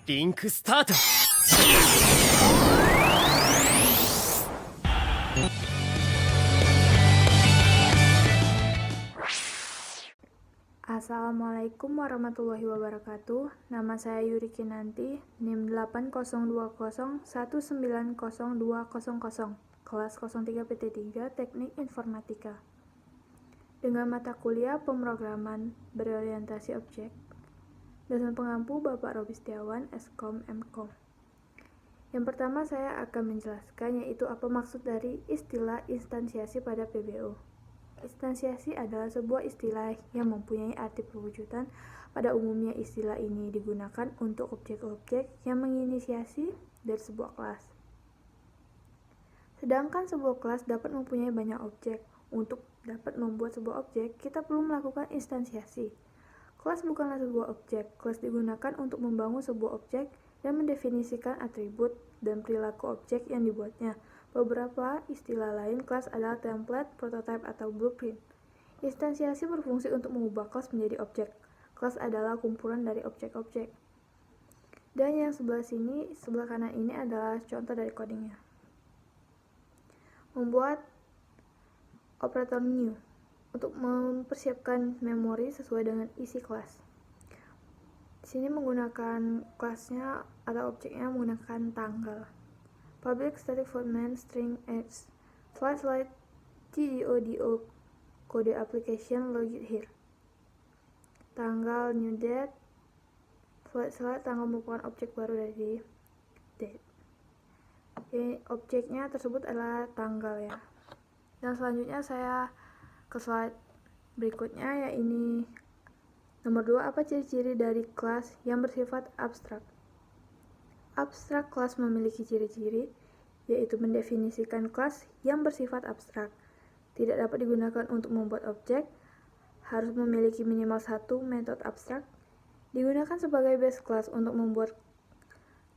リンクスタート。 Assalamualaikum warahmatullahi wabarakatuh. Nama saya Yuri Kinanti, NIM 80201902000, kelas 03 PT3 Teknik Informatika. Dengan mata kuliah pemrograman berorientasi objek, dosen pengampu Bapak Robi Setiawan, Skom Mkom. Yang pertama saya akan menjelaskan yaitu apa maksud dari istilah instansiasi pada PBO. Instansiasi adalah sebuah istilah yang mempunyai arti perwujudan. Pada umumnya istilah ini digunakan untuk objek-objek yang menginisiasi dari sebuah kelas. Sedangkan sebuah kelas dapat mempunyai banyak objek. Untuk dapat membuat sebuah objek, kita perlu melakukan instansiasi. Kelas bukanlah sebuah objek. Kelas digunakan untuk membangun sebuah objek dan mendefinisikan atribut dan perilaku objek yang dibuatnya. Beberapa istilah lain kelas adalah template, prototype, atau blueprint. Instansiasi berfungsi untuk mengubah kelas menjadi objek. Kelas adalah kumpulan dari objek-objek. Dan yang sebelah kanan ini adalah contoh dari codingnya. Membuat operator new untuk mempersiapkan memori sesuai dengan isi kelas. Di sini menggunakan kelasnya atau objeknya menggunakan tanggal. Public static void main string x slide TDODO kode application logic here. Tanggal new date slide tanggal merupakan objek baru dari date. Objeknya tersebut adalah tanggal ya. Dan selanjutnya saya ke slide berikutnya, yaitu nomor 2, apa ciri-ciri dari kelas yang bersifat abstrak. Abstrak kelas memiliki ciri-ciri, yaitu mendefinisikan kelas yang bersifat abstrak. Tidak dapat digunakan untuk membuat objek, harus memiliki minimal satu metode abstrak. Digunakan sebagai base class untuk membuat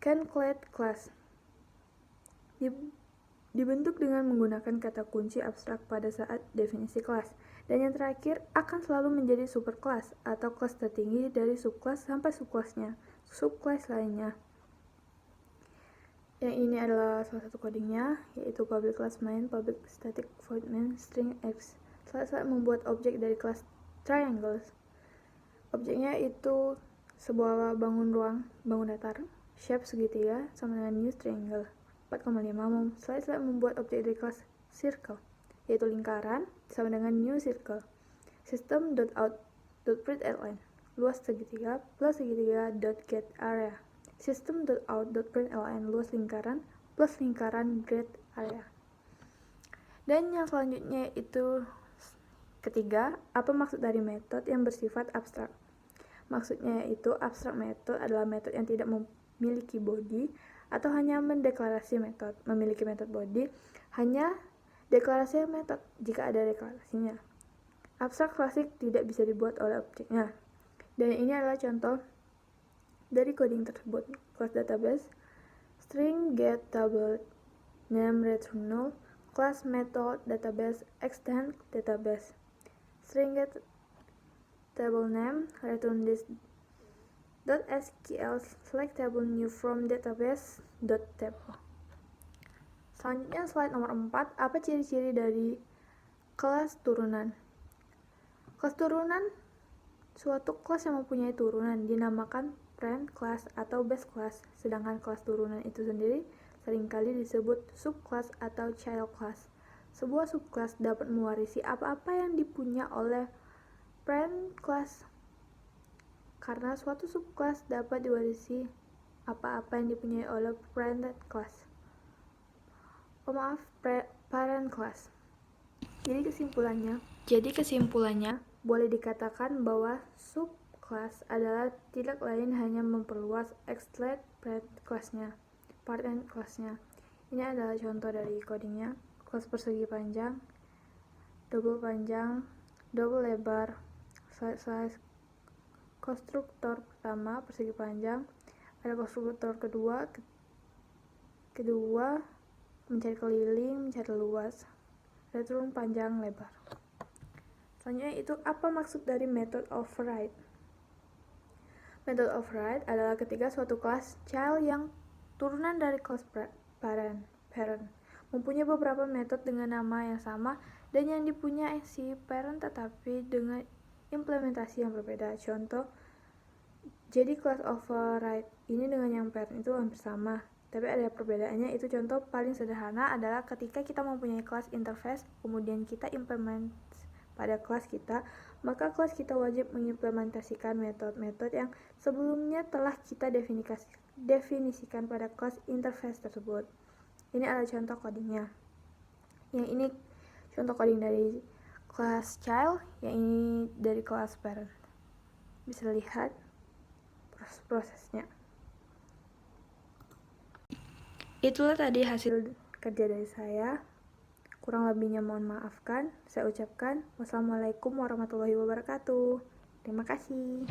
can-clade class. Dibentuk dengan menggunakan kata kunci abstrak pada saat definisi kelas. Dan yang terakhir, akan selalu menjadi superkelas atau kelas tertinggi dari subkelas sampai subkelas lainnya. Yang ini adalah salah satu codingnya, yaitu public class main public static void main string x. Saat membuat objek dari kelas triangles. Objeknya itu sebuah bangun datar, shape segitiga sama dengan new triangle 4,5. Slide membuat objek dari kelas circle, yaitu lingkaran sama dengan new circle. System.out.println luas segitiga plus segitiga .get area. System.out.println luas lingkaran plus lingkaran get area. Dan yang selanjutnya itu ketiga, apa maksud dari metode yang bersifat abstrak. Maksudnya yaitu abstrak method adalah metode yang tidak memiliki body atau hanya mendeklarasi metode. Memiliki metode body hanya deklarasi metode jika ada deklarasinya. Abstrak klasik tidak bisa dibuat oleh objeknya. Dan ini adalah contoh dari coding tersebut. Class database string get table name return null. Class method database extend database string get table name return this .sql select table new from database .table. Selanjutnya slide nomor 4, apa ciri-ciri dari kelas turunan. Kelas turunan suatu kelas yang mempunyai turunan dinamakan parent class atau base class, sedangkan kelas turunan itu sendiri seringkali disebut subclass atau child class. Sebuah subclass dapat mewarisi apa-apa yang dipunya oleh parent class, karena suatu subclass dapat diwarisi apa-apa yang dipunyai oleh parent class. Parent class. Jadi kesimpulannya boleh dikatakan bahwa subclass adalah tidak lain hanya memperluas extended parent class-nya. Ini adalah contoh dari codingnya. Kelas persegi panjang, double panjang, double lebar, size. Konstruktor pertama persegi panjang, ada konstruktor kedua mencari keliling, mencari luas, return panjang lebar. Selanjutnya itu apa maksud dari method override. Method override adalah ketika suatu kelas child yang turunan dari kelas parent mempunyai beberapa metode dengan nama yang sama dan yang dipunyai si parent tetapi dengan implementasi yang berbeda. Contoh, jadi kelas override ini dengan yang parent itu hampir sama, tapi ada perbedaannya. Itu contoh paling sederhana adalah ketika kita mempunyai kelas interface, kemudian kita implement pada kelas kita, maka kelas kita wajib mengimplementasikan metode-metode yang sebelumnya telah kita definisikan pada kelas interface tersebut. Ini adalah contoh codingnya. Yang ini contoh coding dari kelas child, yang ini dari kelas parent. Bisa lihat prosesnya. Itulah tadi hasil kerja dari saya. Kurang lebihnya mohon maafkan. Saya ucapkan wassalamualaikum warahmatullahi wabarakatuh. Terima kasih.